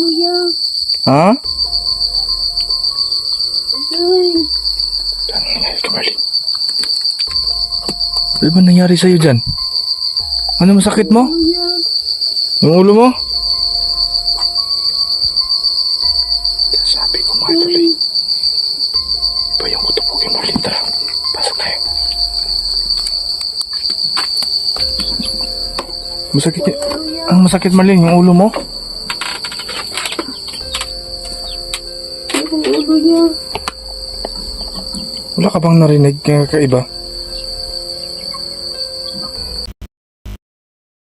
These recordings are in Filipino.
Kuya. Ha? Ay. Ano nangyari kay Marlene? Ano ba nangyari sa'yo dyan? Ano masakit mo? Kuya. Yung ulo mo? Sabi ko mga idol eh. Iba yung kutupo kay Marlene. Tara, pasok tayo. Masakit y- Ang masakit Marlene, yung ulo mo? Ang ulo niya. Wala ka bang narinig kaiba?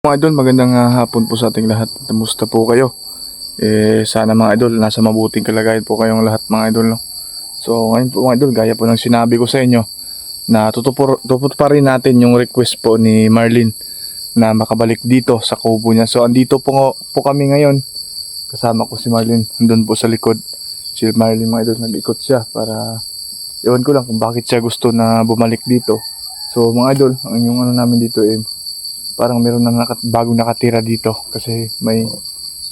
Mga idol, magandang hapon po sa ating lahat. Kamusta po kayo? Sana mga idol, nasa mabuting kalagayan po kayong lahat mga idol. No? So ngayon po mga idol, gaya po ng sinabi ko sa inyo, na tutupor pa rin natin yung request po ni Marlene na makabalik dito sa kubo niya. So andito po kami ngayon. Kasama ko si Marlene, andun po sa likod. Si Marlene mga idol, nag-ikot siya para iwan ko lang kung bakit siya gusto na bumalik dito. So mga idol, ang yung ano namin dito parang meron nang bagong nakatira dito kasi may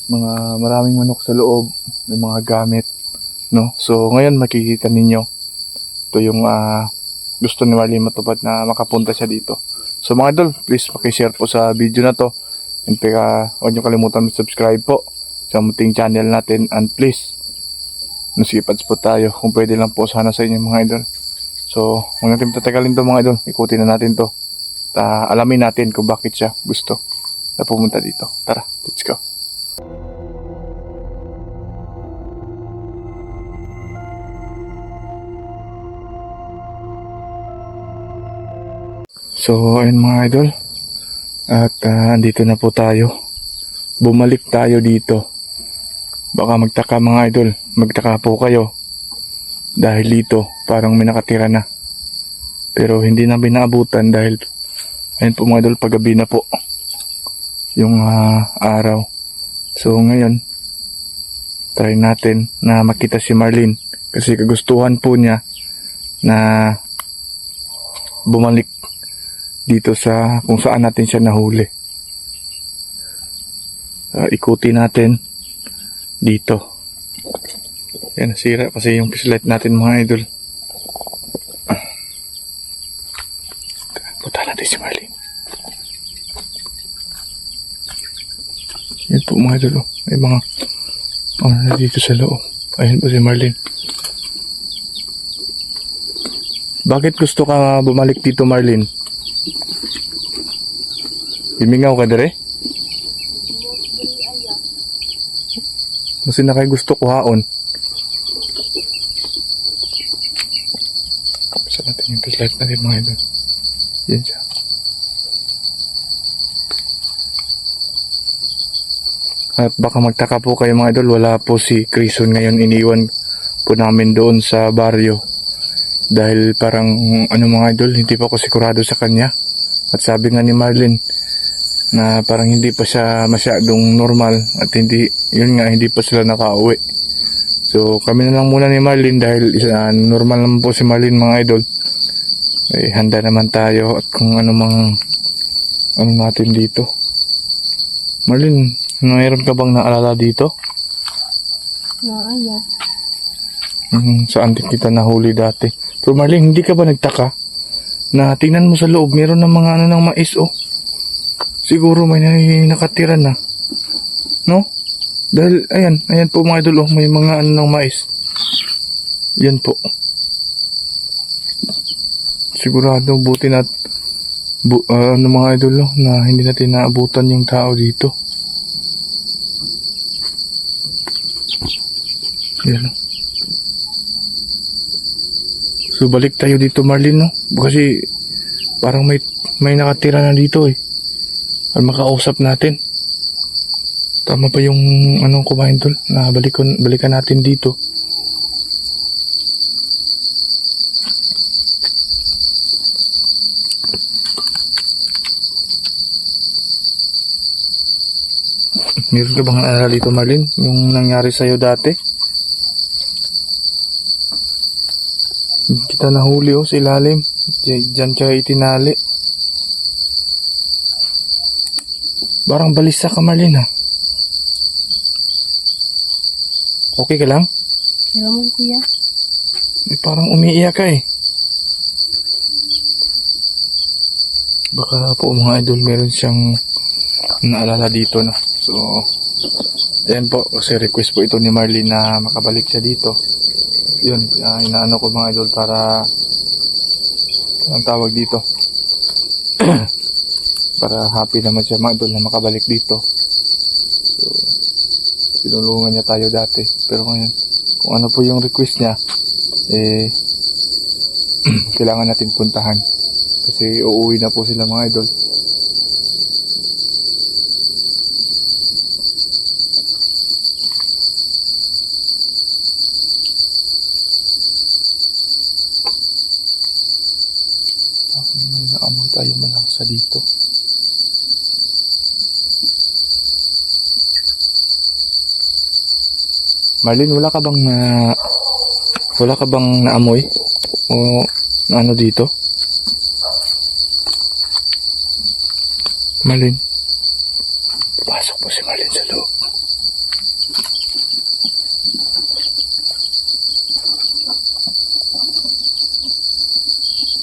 mga maraming manok sa loob, may mga gamit, no? So ngayon makikita ninyo ito yung gusto ni Marlene matupad na makapunta siya dito. So mga idol, please paki-share po sa video na to. And huwag niyo kalimutan mag-subscribe po sa munting channel natin, and please nasipads po tayo kung pwede lang po sana sa inyo mga idol. So huwag natin tatagalin to mga idol, ikutin na natin to. Alamin natin kung bakit siya gusto na pumunta dito. Tara, let's go. So ayun mga idol, at andito na po tayo. Bumalik tayo dito. Baka magtaka mga idol, magtaka po kayo dahil dito parang may nakatira na, pero hindi namin naabutan dahil ayun po mga idol, paggabi na po yung araw. So ngayon try natin na makita si Marlene kasi kagustuhan po niya na bumalik dito sa kung saan natin siya nahuli. Ikutin natin dito. Yan, nasira kasi yung flashlight natin mga idol. Punta natin si Marlene. Yan po mga idol. May mga na dito sa loob. Ayun po si Marlene. Bakit gusto ka bumalik dito Marlene? Himingaw ka dire? Kasi na kayo gusto kuhaon. Sa natin yung flashlight natin mga idol. Yan siya. At baka magtaka po kayo mga idol, wala po si Crison ngayon, iniwan po namin doon sa baryo. Dahil parang mga idol, hindi pa ako sigurado sa kanya. At sabi nga ni Marlene na parang hindi pa siya masyadong normal at hindi pa sila nakauwi. So kami na lang muna ni Marlene dahil normal naman po si Marlene mga idol. Handa naman tayo at kung ano natin dito. Marlene, mayroon ka bang naalala dito? Naaya. Saan din kita nahuli dati? Pero Marlene, hindi ka ba nagtaka na tingnan mo sa loob, meron ng mga ng mais siguro may nakatira na, no? Dahil ayan po mga idol, may mga ng mais. Yan po. Sigurado buti na mga idol na hindi natin naabutan yung tao dito. Yan. So balik tayo dito Marlene, no? Kasi parang may nakatira na dito para makausap natin. Tama ba yung kumain tol na balikan natin dito? Meron ka bang naalala dito Marlene? Yung nangyari sa'yo dati? Kita nahuli sa ilalim. Diyan ka itinali. Parang balisa ka Marlene Okay ka lang? Kaya mo, kuya. Parang umiiyak ka eh. Baka po mga idol meron siyang naalala dito, no? So, ayan po, kasi request po ito ni Marlene na makabalik siya dito. Yun, inaano ko mga idol para ang tawag dito. Para happy naman siya mga idol na makabalik dito. So, tinulungan niya tayo dati. Pero ngayon, kung ano po yung request niya, kailangan natin puntahan. Kasi uuwi na po sila mga idol. Parang may naamoy tayo malangsa dito. Marlene, wala ka bang naamoy? O na ano dito? Marlene. Pasok po si Marlene sa loob.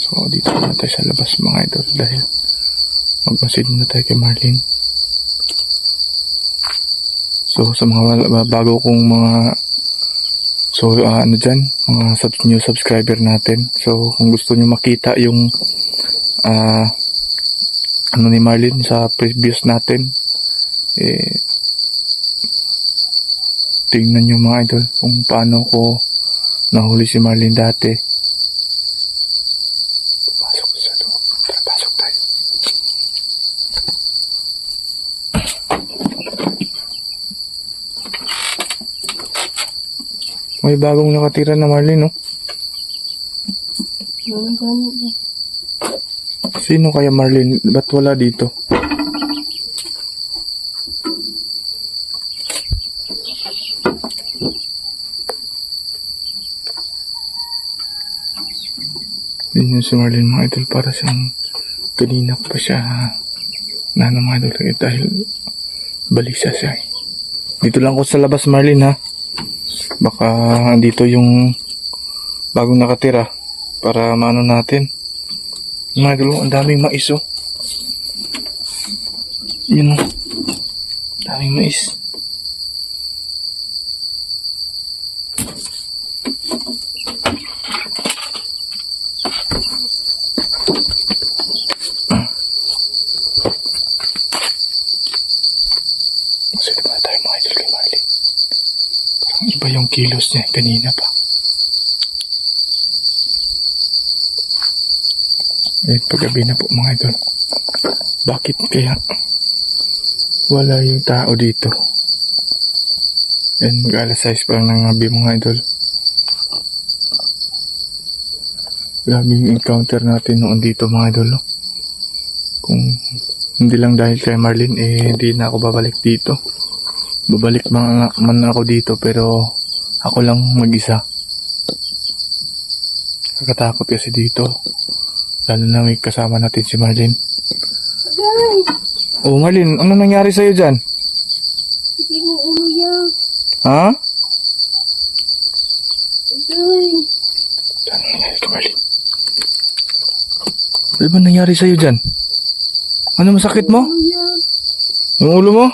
So, dito na tayo sa labas mga idol dahil magmasid muna tayo kay Marlene. So, sa mga bago kong mga ano dyan, mga new subscriber natin. So, kung gusto nyo makita yung ano ni Marlene sa previous natin, tingnan nyo mga idol kung paano ko nahuli si Marlene dati. Pasok sa loob. Tara, pasok tayo. May bagong nakatira na Marlene, no? Sino kaya Marlene? Ba't wala dito? Yun yung si Marlene mga idol, para siyang kanina pa siya na mga idol dahil balisa siya eh. Dito lang ko sa labas Marlene ha. Baka dito yung bagong nakatira para maano natin. Mga idol, ang daming mais oh. Yun oh. Daming mais. Masaya naman tayo mga idol kay Marlene. Parang iba yung kilos niya kanina pa. Eh, paggabi na po mga idol. Bakit kaya wala yung tao dito? And mag-alas 6 pa lang ng gabi mga idol. Grabe yung encounter natin noon dito mga idol. No? Kung hindi lang dahil kay Marlene, hindi na ako babalik dito. Babalik man ako dito pero ako lang mag-isa. Nakatakot kasi dito. Lalo na may kasama natin si Marlene. Oh Marlene, ano nangyari sa'yo dyan? Hindi mo umuyak. Ha? Aday. Ano nangyari kay Marlene? Ano ba nangyari sa'yo dyan? Ano masakit mo? Umuyak. Yung ulo mo?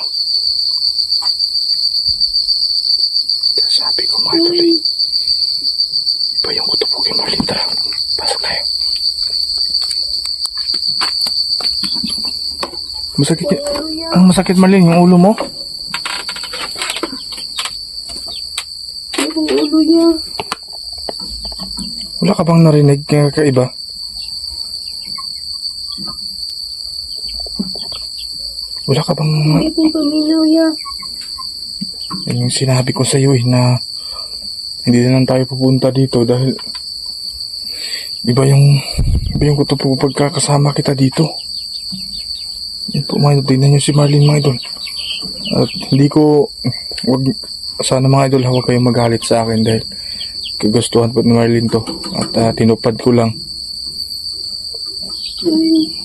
Sabi ko mga tuloy. Iba yung kutubo kay Marlene. Tara, pasok tayo. Masakit y- ang masakit Marlene, yung ulo mo? Yung ulo niya. Wala ka bang narinig na kakaiba? Wala ka bang... Hindi kong paminuya. Yan yung sinabi ko sa iyo na hindi na lang tayo pupunta dito dahil iba yung kutubo pagkakasama kita dito. Yan po mga idol, tignan nyo si Marlene mga idol. At hindi ko, sana mga idol huwag kayong magalit sa akin dahil kagustuhan po ni Marlene to at tinupad ko lang. Ay.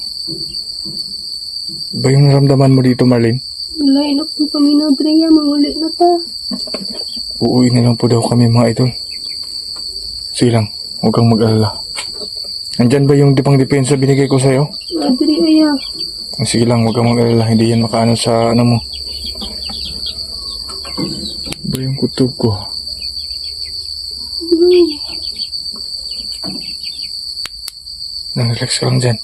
Ba yung naramdaman mo dito, Marlene? Lain ako kami na Drea, manguli na ta. Uuwi na lang po daw kami, mga idol. Sige lang, huwag kang mag-alala. Nandyan ba yung dipang depensa binigay ko sa'yo? Adri aya. Sige lang, huwag kang mag-alala. Hindi yan makaano sa ano mo. Ba yung kutob ko? Nang-relax ka lang dyan.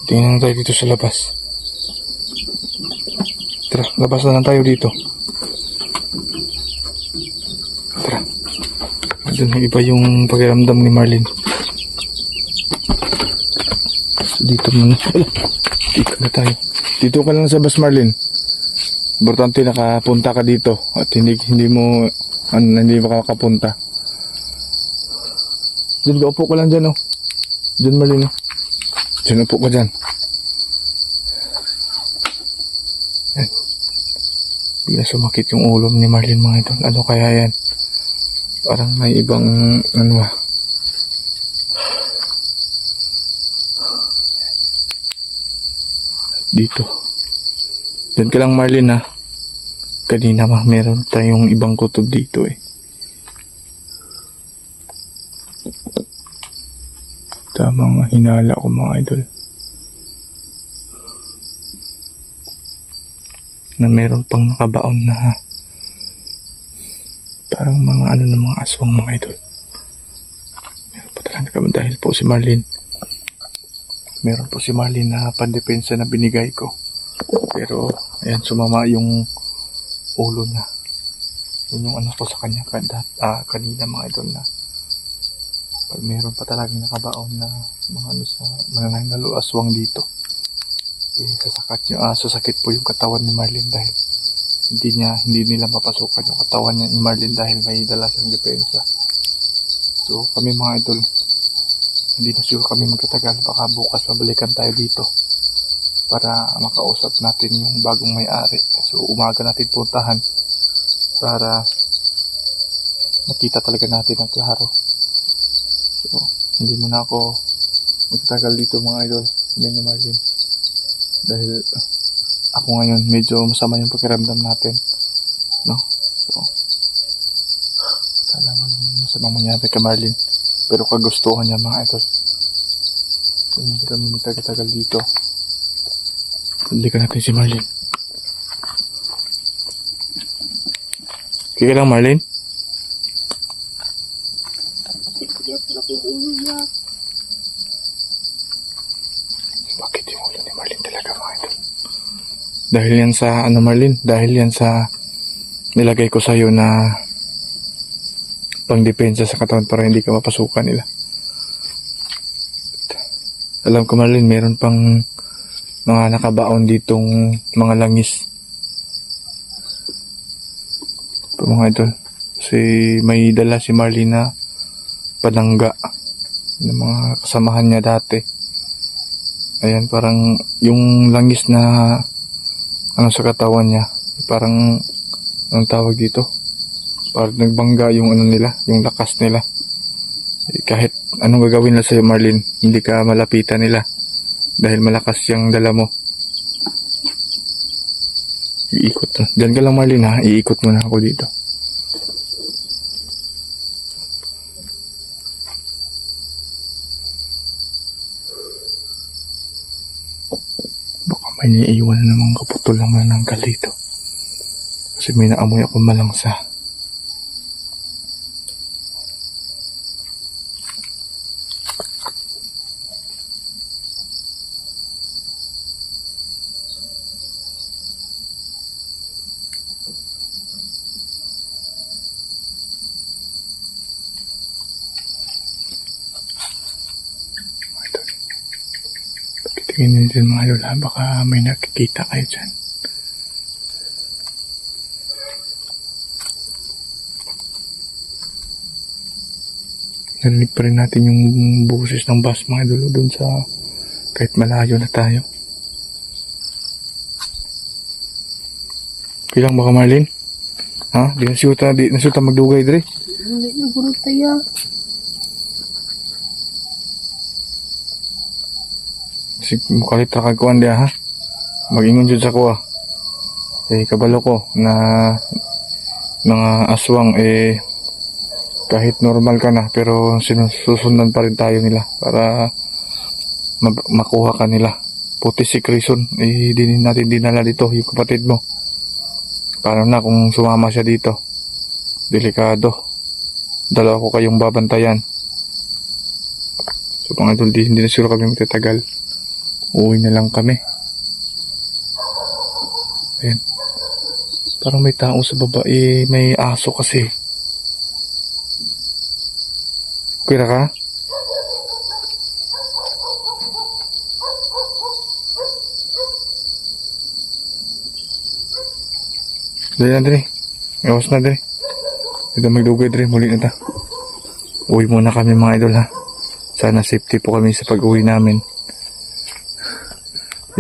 Tingnan lang tayo dito sa labas. Tara, labas na lang tayo dito. Tara. Doon na iba yung pakiramdam ni Marlene. So, dito muna. Ala, dito na tayo. Dito ka lang sa bus, Marlene. Importante nakapunta ka dito at hindi mo hindi makakapunta. Diyan ka, upo ka lang dyan, oh. Diyan, Marlene, oh. Diyan, upo ka dyan. Yan. Bigla sumakit yung ulo ni Marlene, mga ito. Ano kaya yan? Parang may ibang ano ah. Dito. Diyan ka lang, Marlene, ha. Kanina meron tayong ibang kutob dito eh. Tamang hinala ko, mga idol. Na meron pang nakabaon na parang mga ano ng mga aswang, mga idol. Meron pa talaga dahil po si Marlene. Meron po si Marlene na pandepensa na binigay ko. Pero ayan, sumama yung ulo niya. Yun yung ano ko sa kanya kanina, mga idol, na pag meron pa talagang nakabaon na mga ano sa mananangalo aswang dito, eh, sasakit po yung katawan ni Marlene dahil hindi nila mapasukan yung katawan ni Marlene dahil may dala siyang depensa. So kami, mga idol, hindi na sure kami magtatagal, baka bukas mabalikan tayo dito para makausap natin yung bagong may-ari. So umaga natin puntahan para nakita talaga natin ang klaro. So hindi muna ako magtatagal dito, mga idol, sabi ni Marlene, dahil ako ngayon medyo masama yung pakiramdam natin, no? So sana walang masamang mangyari kay Marlene, pero kagustuhan niya, mga idol. So hindi kami magtagal dito. Balikan natin si Marlene. Kaya lang, Marlene. Sige, pala ko ulo niya. Bakit yung ulo ni Marlene talaga, mga idol? Dahil yan sa ano, Marlene? Dahil yan sa nilagay ko sa'yo na pangdepensa sa katawan para hindi ka mapasukan nila. Alam ko, Marlene, meron pang mga nakabaon ditong mga langis. Ito, mga idol. Kasi may dala si Marlene na panangga ng mga kasamahan niya dati. Ayan, parang yung langis na ano sa katawan niya, parang anong tawag dito? Parang nagbangga yung ano nila, yung lakas nila. Kahit anong gagawin nila sa'yo, Marlene, hindi ka malapitan nila dahil malakas yung dala mo. Iikot na. Diyan ka lang, Marlene, ha? Iikot mo na ako dito. Baka may naiiwan na namang kaputol ng mananggal dito. Kasi may naamoy ako malangsa. Tingnan din, mga lola, baka may nakikita kayo dyan. Narinig pa rin natin yung boses ng bus, mga idol, dun sa kahit malayo na tayo. Kailang baka, Marlene? Ha? Di nasuta magdugay, Dre? Hindi na guro tayo. Kasi mukalit rakagkuhan dia, ha? mag-ingon jud sa ko kabalo ko na mga aswang kahit normal ka na pero sinusundan pa rin tayo nila para makuha ka nila. Puti si Crison, din natin dinala dito yung kapatid mo. Paano na kung sumama siya dito? Delikado. Dalawa ko kayong babantayan. So mga idol, hindi na siguro kami magtatagal. Uwi na lang kami. Ayan. Parang may tao sa baba. May aso kasi. Kira ka? Dali na dali. Iwas na dali. Ito magdugay dali. Muli na ta. Uwi muna kami mga idol ha. Sana safety po kami sa pag-uwi namin.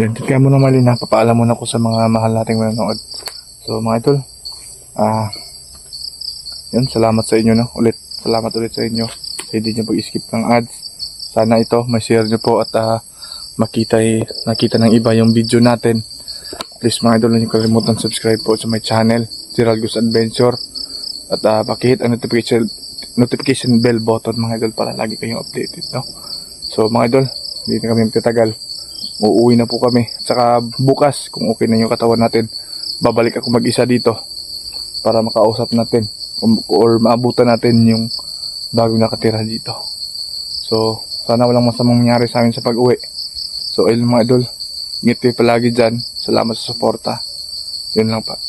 Yan. Kaya muna Marlene ha. Papaalam muna ko sa mga mahal nating manonood. So mga idol. Yan. Salamat sa inyo no. Salamat ulit sa inyo. Hindi nyo pag-skip ng ads. Sana ito. May-share nyo po at nakita ng iba yung video natin. Please mga idol, hindi kalimutan subscribe po sa my channel, Gerald Gus Adventure. At pakihit ang notification bell button mga idol para lagi kayong updated. No? So mga idol, hindi na kami magtatagal. Uuwi na po kami. At saka bukas, kung okay na yung katawan natin, babalik ako mag-isa dito para makausap natin or maabutan natin yung bagong nakatira dito. So sana walang masamang mangyari sa amin sa pag-uwi. So ayun mga idol, ingat kayo palagi dyan. Salamat sa suporta. Yun lang pa.